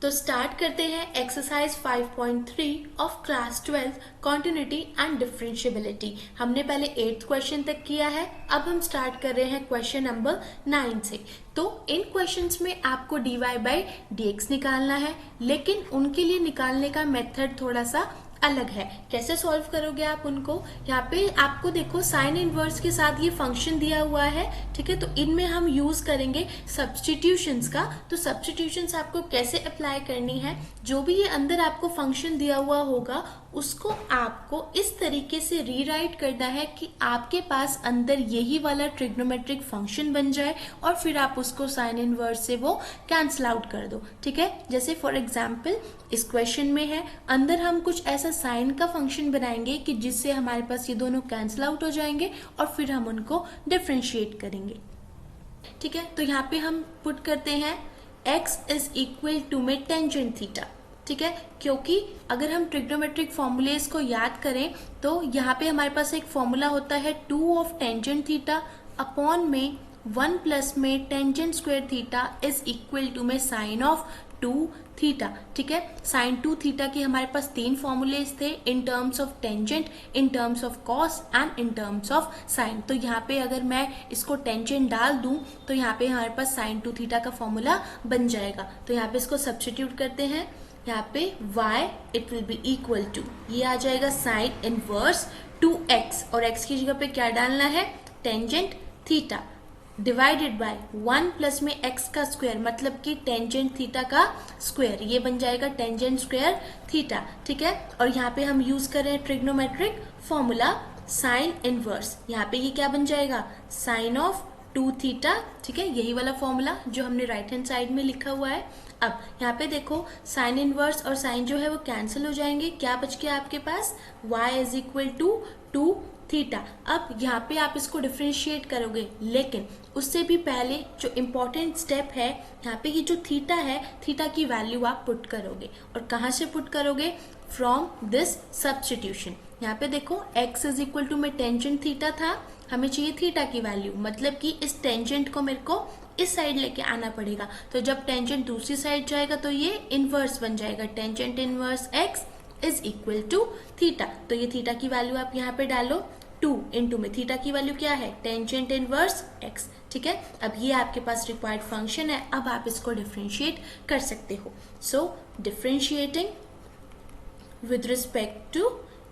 तो स्टार्ट करते हैं exercise 5.3 of class 12 continuity and differentiability. हमने पहले 8th क्वेश्चन तक किया है, अब हम स्टार्ट कर रहे हैं क्वेश्चन नंबर 9 से। तो इन क्वेश्चंस में आपको dy बाई dx निकालना है, लेकिन उनके लिए निकालने का मेथड थोड़ा सा अलग है। कैसे सॉल्व करोगे आप उनको? यहाँ पे आपको देखो साइन इनवर्स के साथ ये फंक्शन दिया हुआ है, ठीक है। तो इनमें हम यूज करेंगे सब्स्टिट्यूशंस का। तो सब्स्टिट्यूशंस आपको कैसे अप्लाई करनी है, जो भी ये अंदर आपको फंक्शन दिया हुआ होगा उसको आपको इस तरीके से रीराइट करना है कि आपके पास अंदर यही वाला ट्रिग्नोमेट्रिक फंक्शन बन जाए और फिर आप उसको साइन इनवर्स से वो कैंसिल आउट कर दो, ठीक है। जैसे फॉर एग्जाम्पल इस क्वेश्चन में है, अंदर हम कुछ ऐसा साइन का फंक्शन बनाएंगे कि जिससे हमारे पास ये दोनों कैंसिल आउट हो जाएंगे और फिर हम उनको डिफरेंशिएट करेंगे, ठीक है। तो यहाँ पे हम पुट करते हैं x इज इक्वल टू में टेंजेंट थीटा, ठीक है। क्योंकि अगर हम ट्रिग्नोमेट्रिक फॉर्मूलेस को याद करें तो यहाँ पे हमारे पास एक फॉर्मूला होता है 2 ऑफ टेंजेंट थीटा अपॉन में 1 प्लस में tangent square theta is equal to में साइन ऑफ 2 थीटा, ठीक है। साइन 2 थीटा के हमारे पास 3 फॉर्मूलेस थे, इन terms of tangent, in terms of cos and in terms of sign. तो यहाँ पे अगर मैं इसको टेंजेंट डाल दूं तो यहाँ पे हमारे पास साइन 2 थीटा का फॉर्मूला बन जाएगा। तो यहाँ पे इसको सब्स्टिट्यूट करते हैं, यहाँ पे y it will be equal to, ये आ जाएगा साइन इनवर्स 2x और x की जगह पे क्या डालना है, tangent theta divided by 1 plus में x का स्क्वायर, मतलब कि टेंजेंट थीटा का स्क्वायर, ये बन जाएगा टेंजेंट स्क्वायर थीटा, ठीक है। और यहाँ पे हम यूज कर रहे हैं ट्रिग्नोमेट्रिक फॉर्मूला साइन इनवर्स, यहाँ पे ये क्या बन जाएगा, साइन ऑफ 2 थीटा, ठीक है। यही वाला फॉर्मूला जो हमने राइट हैंड साइड में लिखा हुआ है। अब यहाँ पे देखो साइन इनवर्स और साइन जो है वो कैंसिल हो जाएंगे, क्या बच गया आपके पास, y is equal to 2 theta. अब यहाँ पे आप इसको डिफरेंशिएट करोगे, लेकिन उससे भी पहले जो इम्पोर्टेंट स्टेप है, यहाँ पे ये जो थीटा है, थीटा की वैल्यू आप पुट करोगे। और कहाँ से पुट करोगे, फ्रॉम दिस सब्स्टिट्यूशन। यहाँ पे देखो x इज इक्वल टू में टेंजेंट थीटा था, हमें चाहिए थीटा की वैल्यू, मतलब कि इस टेंजेंट को मेरे को इस साइड लेके आना पड़ेगा। तो जब टेंजेंट दूसरी साइड जाएगा तो ये इनवर्स बन जाएगा, tangent inverse x is equal to theta. तो ये थीटा की वैल्यू आप यहाँ पे डालो, 2 इंटू में थीटा की वैल्यू क्या है, टेंजेंट इनवर्स x, ठीक है। अब ये आपके पास रिक्वायर्ड फंक्शन है, अब आप इसको डिफरेंशिएट कर सकते हो। So differentiating with respect to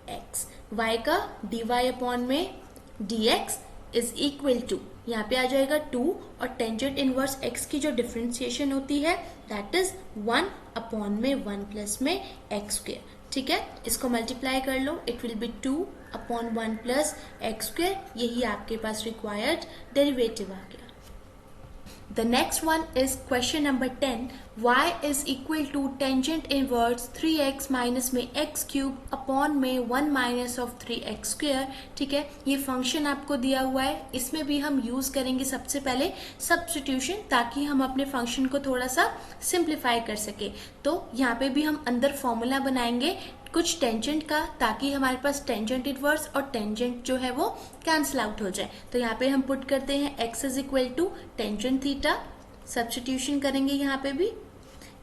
x, y का dy अपॉन में dx इज इक्वल टू, यहाँ पे आ जाएगा 2 और टेंजेंट इनवर्स x की जो डिफरेंशिएशन होती है दैट इज 1 अपॉन में 1 प्लस में x स्क्वायर, ठीक है। इसको मल्टीप्लाई कर लो, it will be 2 upon 1 plus x square, यही आपके पास रिक्वायर्ड डेरिवेटिव आ गया। The next one is question number 10. y is equal to tangent inverse 3x minus में x cube अपॉन में 1 माइनस ऑफ 3x स्क्वायर, ठीक है। ये फंक्शन आपको दिया हुआ है, इसमें भी हम यूज करेंगे सबसे पहले सब्स्टिट्यूशन, ताकि हम अपने फंक्शन को थोड़ा सा सिंप्लीफाई कर सके। तो यहाँ पे भी हम अंदर फॉर्मूला बनाएंगे कुछ टेंजेंट का, ताकि हमारे पास टेंजेंट इनवर्स और टेंजेंट जो है वो कैंसिल आउट हो जाए। तो यहाँ पे हम पुट करते हैं x is equal to tangent theta, substitution करेंगे यहाँ पे भी,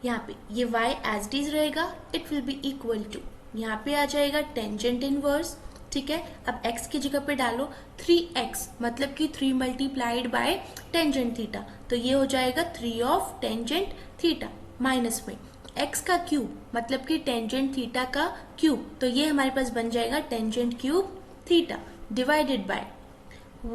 यहाँ पे ये y एज इट इज रहेगा, it will be equal to, यहाँ पे आ जाएगा टेंजेंट इनवर्स, ठीक है। अब x की जगह पे डालो 3x, मतलब कि 3 मल्टीप्लाइड बाय टेंजेंट थीटा, तो ये हो जाएगा 3 ऑफ टेंजेंट थीटा माइनस में x का क्यूब, मतलब कि टेंजेंट थीटा का क्यूब, तो ये हमारे पास बन जाएगा tangent cube theta divided by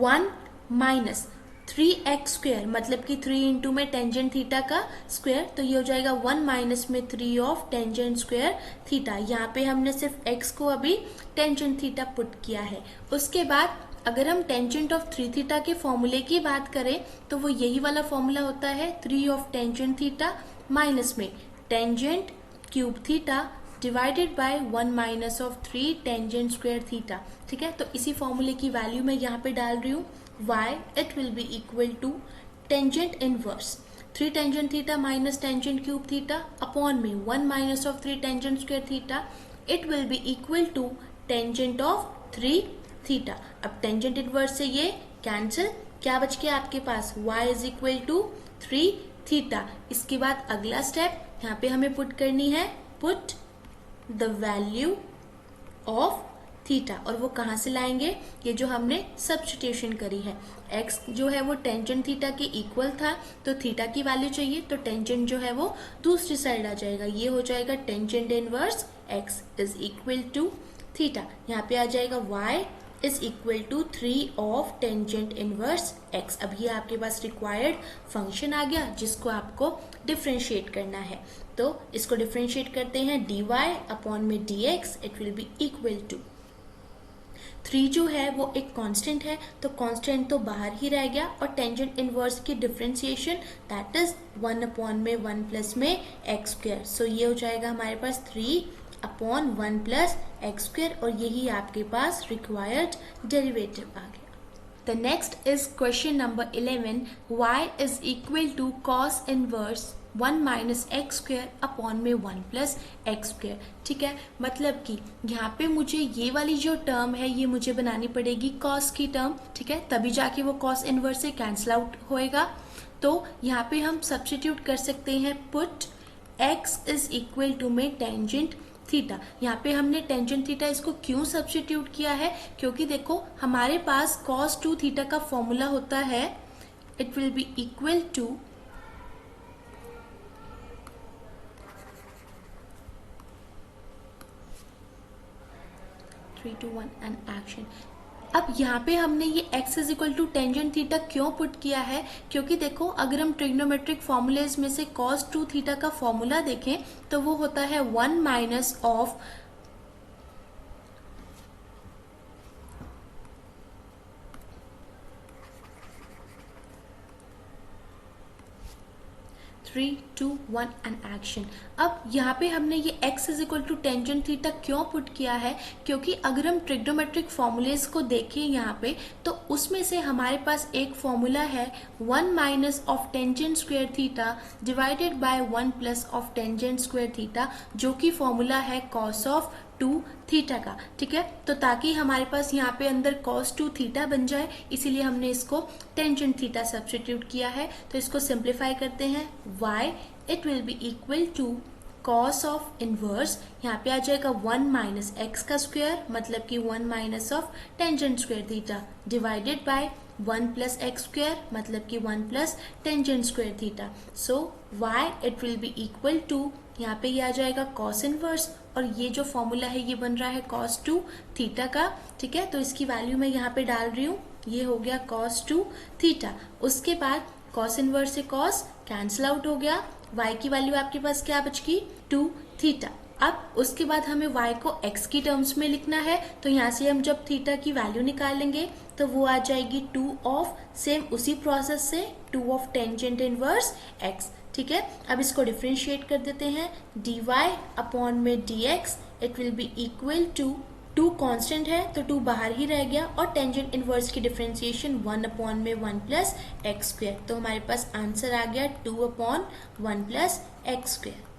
1 minus 3x square, मतलब कि 3 इंटू में टेंजेंट थीटा का स्क्वायर, तो ये हो जाएगा 1 माइनस में 3 ऑफ टेंजेंट स्क्वायर थीटा। यहाँ पे हमने सिर्फ x को अभी टेंजेंट थीटा पुट किया है। उसके बाद अगर हम टेंजेंट ऑफ 3 थीटा के फॉर्मूले की बात करें तो वो यही वाला फॉर्मूला होता है 3 ऑफ टेंजेंट थीटा माइनस में tangent cube theta divided by 1 minus of 3 tangent square theta, ठीक है। तो इसी फॉर्मूले की वैल्यू मैं यहाँ पे डाल रही हूँ, y it will be equal to tangent inverse 3 tangent theta minus tangent cube theta upon में 1 minus of 3 tangent square theta, it will be equal to tangent of 3 theta. अब टेंजेंट इनवर्स से ये कैंसिल, क्या बच गया आपके पास, y is equal to 3 theta. इसके बाद अगला स्टेप यहाँ पे हमें पुट करनी है, put the value of theta, और वो कहाँ से लाएंगे, ये जो हमने सब्स्टिट्यूशन करी है, x जो है वो टेंजेंट थीटा के इक्वल था, तो थीटा की वैल्यू चाहिए, तो टेंजेंट जो है वो दूसरी साइड आ जाएगा, ये हो जाएगा tangent inverse x is equal to theta. यहाँ पे आ जाएगा y is equal to 3 of tangent inverse x। अब ये आपके पास रिक्वायर्ड फंक्शन आ गया जिसको आपको डिफ्रेंशिएट करना है, तो इसको डिफ्रेंशिएट करते हैं, dy अपॉन में dx it will be equal to 3 जो है वो एक कांस्टेंट है, तो कांस्टेंट तो बाहर ही रह गया, और टेंजेंट इनवर्स की डिफरेंशिएशन दैट इज 1 अपॉन में 1 प्लस में एक्स स्क्वायर। सो ये हो जाएगा हमारे पास 3 अपॉन 1 प्लस एक्स स्क्वायर, और यही आपके पास रिक्वायर्ड डेरिवेटिव आ गया। The next is question number 11, y is equal to cos inverse 1 minus x square upon में 1 प्लस एक्स स्क्वायर। ठीक है, मतलब कि यहाँ पे मुझे ये वाली जो टर्म है ये मुझे बनानी पड़ेगी कॉस की टर्म, ठीक है, तभी जाके वो कॉस इनवर्स से कैंसिल आउट होएगा। तो यहाँ पे हम सब्स्टिट्यूट कर सकते हैं, put x is equal to में टेंजेंट थीटा। यहाँ पे हमने टेंजेंट थीटा इसको क्यों सब्स्टिट्यूट किया है, क्योंकि देखो हमारे पास कॉस 2 थीटा का फॉर्मूला होता है, it will be equal to 3 to 1 and action. अब यहाँ पे हमने ये x is equal to tangent theta क्यों पुट किया है, क्योंकि देखो अगर हम ट्रिग्नोमेट्रिक फॉर्मूलेज में से cos 2 थीटा का फॉर्मूला देखें तो वो होता है 1 minus of three to 1 and action. अब यहाँ पे हमने ये x is equal to tangent theta क्यों पुट किया है, क्योंकि अगर हम ट्रिग्नोमेट्रिक फॉर्मूलेज को देखें यहाँ पे तो उसमें से हमारे पास एक फॉर्मूला है 1 minus of tangent square theta divided by 1 plus of tangent square theta, जो कि फॉर्मूला है कॉस ऑफ 2 थीटा का। ठीक है, तो ताकि हमारे पास यहाँ पे अंदर cos 2 थीटा बन जाए, इसीलिए हमने इसको टेंजेंट थीटा सब्स्टिट्यूट किया है। तो इसको सिंप्लीफाई करते हैं, y it will be equal to cos of inverse, यहाँ पे आ जाएगा 1 माइनस एक्स का स्क्वायर, मतलब कि 1 minus of tangent square theta divided by 1 plus x square, मतलब कि 1 plus tangent square theta. So y it will be equal to, यहाँ पे ये आ जाएगा कॉस इनवर्स, और ये जो फॉर्मूला है ये बन रहा है cos 2 थीटा का। ठीक है, तो इसकी वैल्यू मैं यहाँ पे डाल रही हूँ, ये हो गया cos 2 थीटा। उसके बाद cos इनवर्स से cos कैंसिल आउट हो गया, y की वैल्यू आपके पास क्या बच गई 2 थीटा। अब उसके बाद हमें y को x की टर्म्स में लिखना है, तो यहाँ से हम जब थीटा की वैल्यू निकालेंगे तो वो आ जाएगी 2 ऑफ सेम उसी प्रोसेस से 2 ऑफ टेंजेंट इनवर्स x। ठीक है, अब इसको डिफ्रेंशिएट कर देते हैं, dy अपॉन में dx it will be equal to 2 constant है तो 2 बाहर ही रह गया, और टेंजेंट इनवर्स की डिफरेंशिएशन 1 अपॉन में 1 प्लस एक्स स्क्वायर। तो हमारे पास आंसर आ गया 2 अपॉन 1 प्लस एक्स स्क्वायर।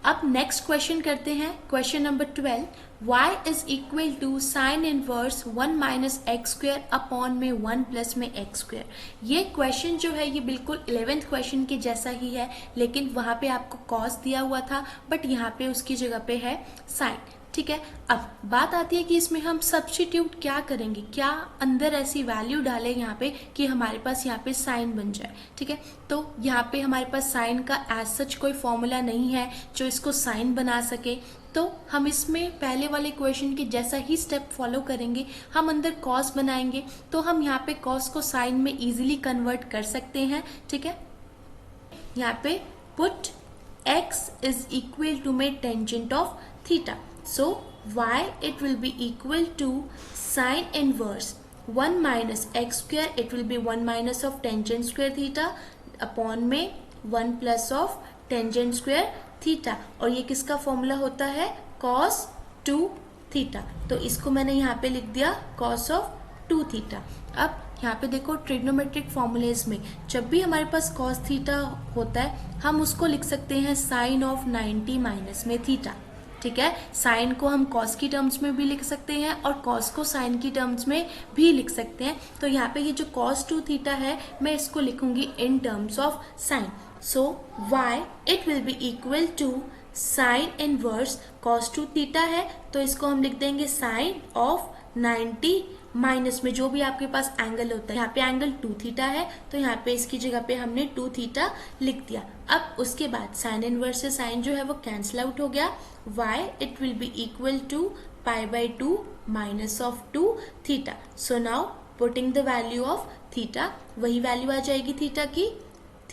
अब नेक्स्ट क्वेश्चन करते हैं, question number 12, y is equal to sine inverse 1 minus x square upon में 1 प्लस में एक्स स्क्वायर। ये क्वेश्चन जो है ये बिल्कुल 11th क्वेश्चन के जैसा ही है, लेकिन वहाँ पे आपको कॉस दिया हुआ था, बट यहाँ पे उसकी जगह पे है साइन। ठीक है, अब बात आती है कि इसमें हम सब्स्टिट्यूट क्या करेंगे, क्या अंदर ऐसी वैल्यू डालें यहाँ पे कि हमारे पास यहाँ पे साइन बन जाए। ठीक है, तो यहाँ पे हमारे पास साइन का एज सच कोई फॉर्मूला नहीं है जो इसको साइन बना सके, तो हम इसमें पहले वाले क्वेश्चन के जैसा ही स्टेप फॉलो करेंगे। हम अंदर कॉस बनाएंगे तो हम यहाँ पे कॉस को साइन में इजीली कन्वर्ट कर सकते हैं। ठीक है, यहाँ पे put x is equal to में tangent of theta, so y it will be equal to sin inverse 1 minus x square, it will be 1 minus of tangent square theta upon में 1 plus of tangent square theta, और ये किसका formula होता है cos 2 theta. तो इसको मैंने यहाँ पे लिख दिया cos of 2 थीटा। अब यहाँ पे देखो ट्रिग्नोमेट्रिक फॉर्मूलेज में जब भी हमारे पास cos थीटा होता है हम उसको लिख सकते हैं साइन ऑफ 90 माइनस में थीटा। ठीक है, साइन को हम कॉस की टर्म्स में भी लिख सकते हैं और कॉस को साइन की टर्म्स में भी लिख सकते हैं। तो यहाँ पे ये जो cos 2 थीटा है मैं इसको लिखूंगी in terms of sine. So y it will be equal to sine inverse cos 2 theta है, तो इसको हम लिख देंगे साइन ऑफ 90 माइनस में जो भी आपके पास एंगल होता है, यहाँ पे एंगल 2 थीटा है तो यहाँ पे इसकी जगह पे हमने 2 थीटा लिख दिया। अब उसके बाद साइन इनवर्स से साइन जो है वो कैंसिल आउट हो गया, y it will be equal to pi by 2 minus of 2 theta. So now putting the value of theta, वही वैल्यू आ जाएगी थीटा की,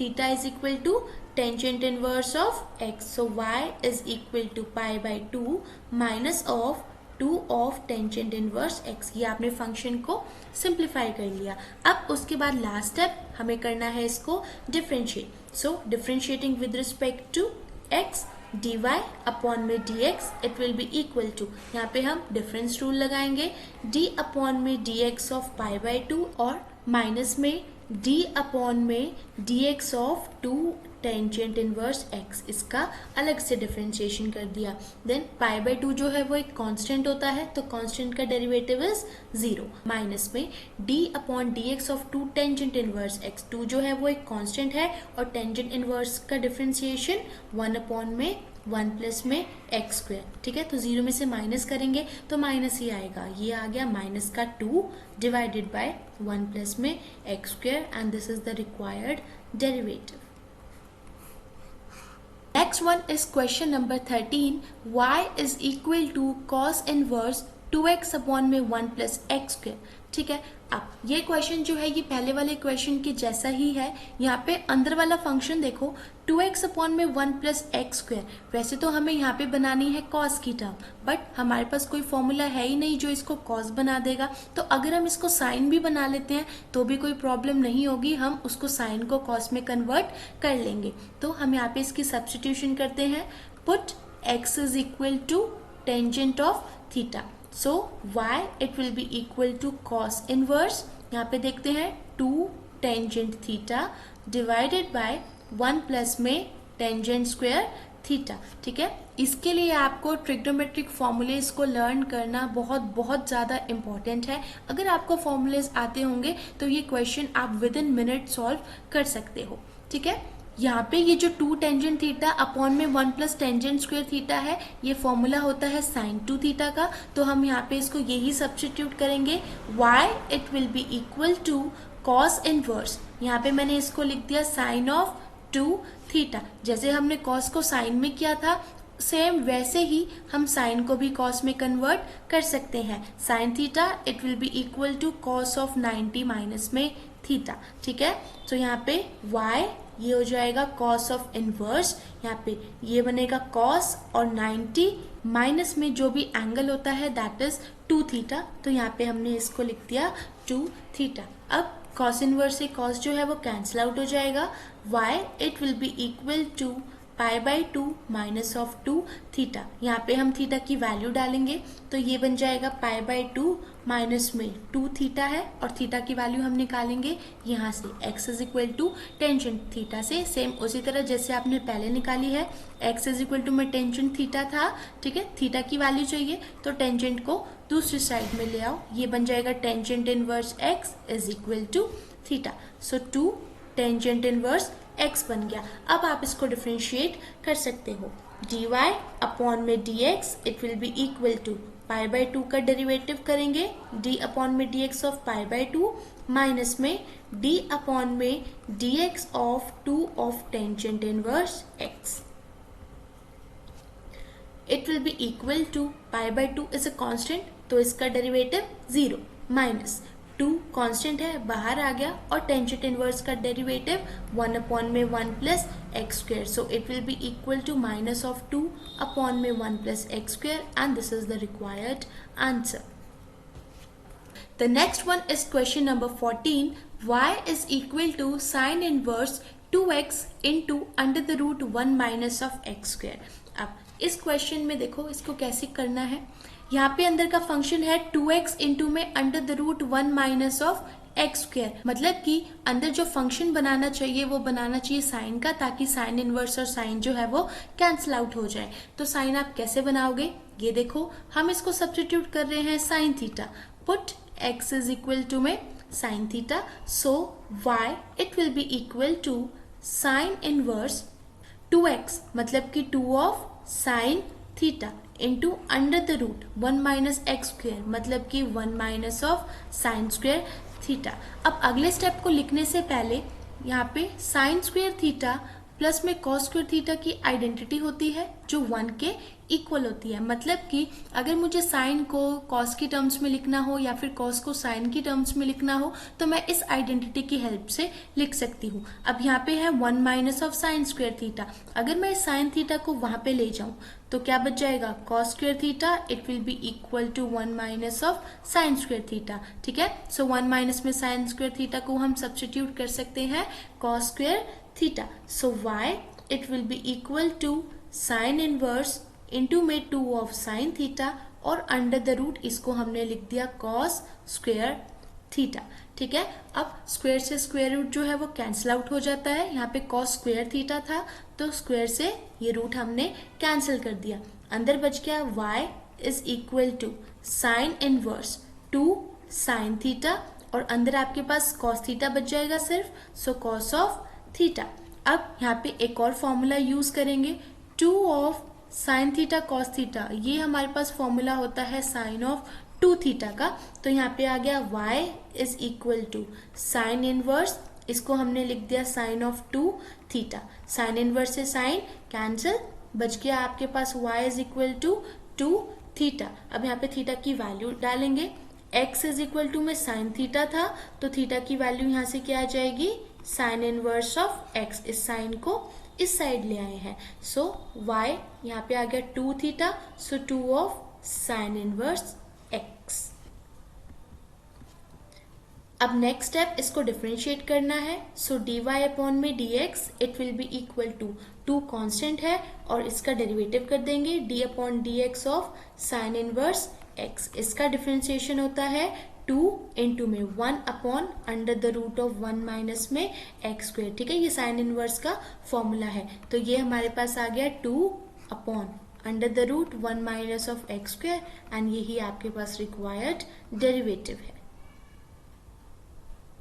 theta is equal to tangent inverse of x, so y is equal to pi by 2 minus of 2 of tangent inverse x। ये आपने function को simplify कर लिया। अब उसके बाद लास्ट स्टेप हमें करना है इसको differentiate. So differentiating with respect to x dy upon में dx it will be equal to, यहाँ पे हम डिफरेंस रूल लगाएंगे, d अपॉन में dx ऑफ पाई बाई 2 और माइनस में d अपॉन में dx of 2 tangent inverse x, इसका अलग से डिफरेंशिएशन कर दिया। देन पाई बाई 2 जो है वो एक कांस्टेंट होता है तो कांस्टेंट का डेरिवेटिव इज 0, माइनस में d upon dx of 2 tangent inverse x, 2 जो है वो एक कांस्टेंट है और टेंजेंट इनवर्स का डिफरेंशिएशन 1 अपॉन में 1 प्लस में एक्स स्क्वायर, ठीक है। तो 0 में से माइनस करेंगे तो माइनस ही आएगा, ये आ गया माइनस का 2 डिवाइडेड बाय 1 प्लस में x square and this is the required derivative. Next one is question number 13. Y is equal to cos inverse 2x upon में 1 प्लस एक्स स्क्वायर, ठीक है। अब ये क्वेश्चन जो है ये पहले वाले क्वेश्चन के जैसा ही है। यहाँ पे अंदर वाला फंक्शन देखो 2x अपॉन में 1 प्लस एक्स स्क्वायर, वैसे तो हमें यहाँ पे बनानी है cos की टर्म, बट हमारे पास कोई फॉर्मूला है ही नहीं जो इसको cos बना देगा। तो अगर हम इसको साइन भी बना लेते हैं तो भी कोई प्रॉब्लम नहीं होगी, हम उसको साइन को cos में कन्वर्ट कर लेंगे। तो हम यहाँ पे इसकी सब्स्टिट्यूशन करते हैं, put x is equal to tangent of theta, so y it will be equal to cos inverse, यहाँ पे देखते हैं 2 tangent theta divided by 1 plus में टेंजेंट स्क्वायर थीटा, ठीक है। इसके लिए आपको ट्रिग्नोमेट्रिक फॉर्मूलेज को लर्न करना बहुत बहुत ज़्यादा इंपॉर्टेंट है। अगर आपको फॉर्मूलेज आते होंगे तो ये क्वेश्चन आप विद इन मिनट सॉल्व कर सकते हो, ठीक है। यहाँ पे ये जो 2 टेंजेंट थीटा अपॉन में 1 प्लस टेंजेंट स्क्वायर थीटा है, ये फॉर्मूला होता है साइन 2 थीटा का, तो हम यहाँ पे इसको यही सब्स्टिट्यूट करेंगे, y it will be equal to cos inverse, यहाँ पे मैंने इसको लिख दिया साइन ऑफ 2 थीटा। जैसे हमने cos को साइन में किया था सेम वैसे ही हम साइन को भी cos में कन्वर्ट कर सकते हैं। Sine theta it will be equal to cos of 90 minus में थीटा, ठीक है। तो यहाँ पे y ये हो जाएगा cos ऑफ इनवर्स, यहाँ पे ये बनेगा cos और 90 माइनस में जो भी एंगल होता है दैट इज 2 थीटा, तो यहाँ पे हमने इसको लिख दिया 2 थीटा। अब cos इनवर्स से cos जो है वो कैंसिल आउट हो जाएगा, y it will be equal to pi by 2 minus of 2 theta, यहाँ पे हम थीटा की वैल्यू डालेंगे तो ये बन जाएगा पाई बाई 2 माइनस में 2 थीटा है और थीटा की वैल्यू हम निकालेंगे यहाँ से x is equal to tangent theta से, सेम उसी तरह जैसे आपने पहले निकाली है। x इज इक्वल टू में टेंजेंट थीटा था, ठीक है, थीटा की वैल्यू चाहिए तो टेंजेंट को दूसरी साइड में ले आओ, ये बन जाएगा tangent inverse x is equal to theta, so 2 tangent inverse x बन गया। अब आप इसको डिफरेंशिएट कर सकते हो, dy अपॉन में dx it will be equal to pi by 2 का डेरिवेटिव करेंगे d अपॉन में dx of pi by 2 minus में d अपॉन में dx of 2 of tangent inverse x it will be equal to pi by 2 is a constant तो इसका derivative 0 minus 2 constant है बाहर आ गया और टेंजेंट इनवर्स का डेरिवेटिव 1 अपॉन में 1 plus x square, so it will be equal to minus of 2 upon में 1 plus x square and this is the required answer. The next one is question number 14. Y is equal to sin inverse 2x into under the root 1 minus of x square. अब इस question में देखो इसको कैसे करना है, यहाँ पे अंदर का फंक्शन है 2x इंटू में under the root 1 minus of x square, मतलब कि अंदर जो फंक्शन बनाना चाहिए वो बनाना चाहिए साइन का, ताकि साइन इनवर्स और साइन जो है वो कैंसिल आउट हो जाए। तो साइन आप कैसे बनाओगे, ये देखो हम इसको सब्स्टिट्यूट कर रहे हैं sine theta, put x is equal to में sine theta, so y it will be equal to sine inverse 2x मतलब कि 2 of sine theta into under the root 1 minus x square मतलब कि 1 minus of sine square theta. अब अगले step को लिखने से पहले यहाँ पे साइन स्क्वेयर थीटा प्लस में कॉस स्क्वेयर थीटा की आइडेंटिटी होती है जो 1 के इक्वल होती है। मतलब कि अगर मुझे साइन को कॉस की टर्म्स में लिखना हो या फिर कॉस को साइन की टर्म्स में लिखना हो तो मैं इस आइडेंटिटी की हेल्प से लिख सकती हूँ। अब यहाँ पे है 1 minus of sine square theta, अगर मैं इस साइन थीटा को वहां पे ले जाऊं तो क्या बच जाएगा, cos square theta, it will be equal to 1 minus of sine square theta. ठीक है, सो 1 माइनस में साइन स्क्वेयर थीटा को हम सब्स्टिट्यूट कर सकते हैं cos square theta. So y it will be equal to sin inverse into में 2 of sine theta और अंडर द रूट इसको हमने लिख दिया कॉस स्क्वेयर थीटा। ठीक है, अब स्क्वेयर से स्क्वेयर रूट जो है वो कैंसिल आउट हो जाता है। यहाँ पे कॉस स्क्वेयर थीटा था तो स्क्वेयर से ये रूट हमने कैंसिल कर दिया, अंदर बच गया y is equal to sine inverse 2 sine theta और अंदर आपके पास कॉस थीटा बच जाएगा सिर्फ, सो कॉस ऑफ थीटा। अब यहाँ पे एक और फॉर्मूला यूज करेंगे, 2 of sine theta cos theta, ये हमारे पास फॉर्मूला होता है साइन ऑफ 2 थीटा का। तो यहाँ पे आ गया y is equal to sine inverse, इसको हमने लिख दिया sine of 2 theta, sine inverse से साइन कैंसिल, बच गया आपके पास y is equal to 2 theta. अब यहाँ पे थीटा की वैल्यू डालेंगे, x इज इक्वल टू में साइन थीटा था तो थीटा की वैल्यू यहाँ से क्या आ जाएगी, साइन इनवर्स ऑफ x, इस साइन को इस साइड ले आए हैं, सो y यहाँ पे आ गया 2 theta, so 2 of sine inverse x। अब नेक्स्ट स्टेप इसको डिफरेंशिएट करना है, सो dy अपॉन में dx it will be equal to 2 constant है और इसका डेरिवेटिव कर देंगे d upon dx of sine inverse x, इसका डिफरेंशिएशन होता है 2 इंटू में 1 upon under the root of 1 minus में एक्स स्क्वेयर। ठीक है, ये साइन इनवर्स का फॉर्मूला है तो ये हमारे पास आ गया 2 upon under the root 1 minus of x square and यही आपके पास रिक्वायर्ड डेरिवेटिव है।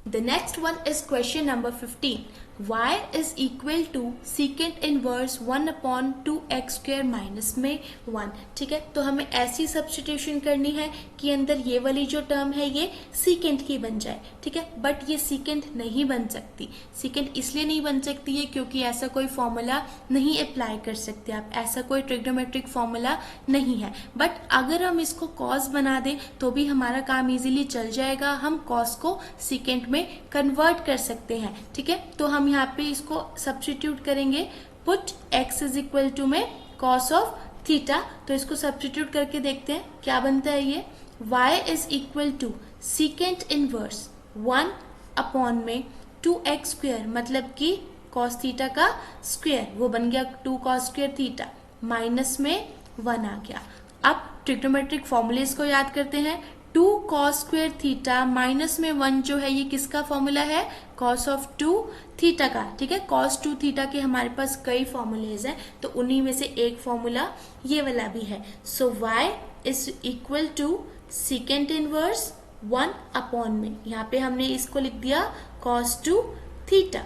The next one is question number 15. y is equal to secant inverse 1 upon 2x square minus में 1। ठीक है, तो हमें ऐसी सब्स्टिट्यूशन करनी है कि अंदर ये वाली जो टर्म है ये सीकेंट की बन जाए। ठीक है, बट ये सीकेंट नहीं बन सकती। सीकेंट इसलिए नहीं बन सकती है क्योंकि ऐसा कोई फॉर्मूला नहीं अप्लाई कर सकते आप, ऐसा कोई ट्रिग्नोमेट्रिक फॉर्मूला नहीं है। बट अगर हम इसको कॉस बना दें तो भी हमारा काम इजीली चल जाएगा, हम कॉस को सीकेंट में कन्वर्ट कर सकते हैं। ठीक है, तो हम यहाँ पे इसको सब्स्टिट्यूट करेंगे, put x is equal to में कॉस ऑफ थीटा, तो इसको सब्स्टिट्यूट करके देखते हैं क्या बनता है। ये y is equal to secant inverse 1 upon में 2x स्क्वेयर मतलब कि कॉस थीटा का स्क्वेयर, वो बन गया 2 कॉस स्क्वेयर थीटा, माइनस में 1 आ गया। अब ट्रिग्नोमेट्रिक फॉर्मूलेस को याद करते हैं, 2 कॉस स्क्वेयर थीटा माइनस में 1 जो है ये किसका फॉर्मूला है, कॉस ऑफ 2 थीटा का। ठीक है, कॉस 2 थीटा के हमारे पास कई फॉर्मूलेज हैं तो उन्हीं में से एक फॉर्मूला ये वाला भी है। So y is equal to secant inverse 1 upon में, यहाँ पे हमने इसको लिख दिया कॉस 2 थीटा।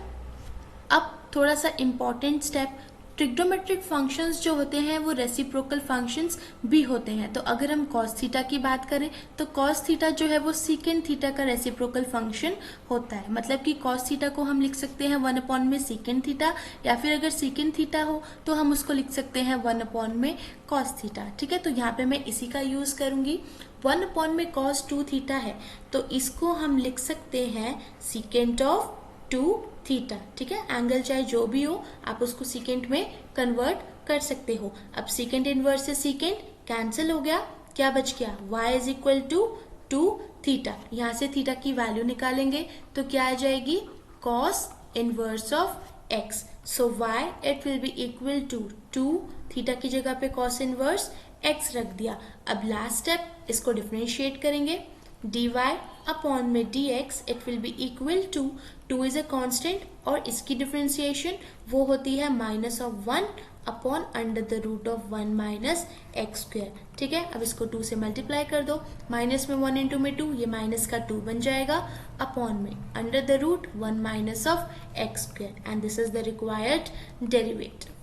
अब थोड़ा सा इंपॉर्टेंट स्टेप, ट्रिग्नोमेट्रिक फंक्शंस जो होते हैं वो रेसिप्रोकल फंक्शंस भी होते हैं। तो अगर हम कॉस थीटा की बात करें तो कॉस थीटा जो है वो सीकेंट थीटा का रेसिप्रोकल फंक्शन होता है। मतलब कि कॉस थीटा को हम लिख सकते हैं 1 अपॉन में सीकेंट थीटा, या फिर अगर सीकेंट थीटा हो तो हम उसको लिख सकते हैं 1 अपॉन में कॉस थीटा। ठीक है, तो यहाँ पे मैं इसी का यूज करूंगी। 1 अपॉन में कॉस 2 थीटा है तो इसको हम लिख सकते हैं सीकेंट ऑफ 2 थीटा। ठीक है, एंगल चाहे जो भी हो आप उसको सीकेंट में कन्वर्ट कर सकते हो। अब सीकेंट इनवर्स से सीकेंट कैंसिल हो गया, क्या बच गया, y is equal to 2 theta, यहाँ से थीटा की वैल्यू निकालेंगे तो क्या आ जाएगी, cos inverse of x। So y it will be equal to 2 theta की जगह पे कॉस इनवर्स x रख दिया। अब लास्ट स्टेप इसको डिफरेंशिएट करेंगे, dy अपॉन में dx it will be equal to 2 is a constant और इसकी डिफरेंशिएशन वो होती है -1 upon under the root of 1 minus x square. ठीक है, अब इसको 2 से मल्टीप्लाई कर दो, माइनस में 1 इंटू में 2, ये माइनस का 2 बन जाएगा अपॉन में under the root 1 minus of x square and this is the required derivative.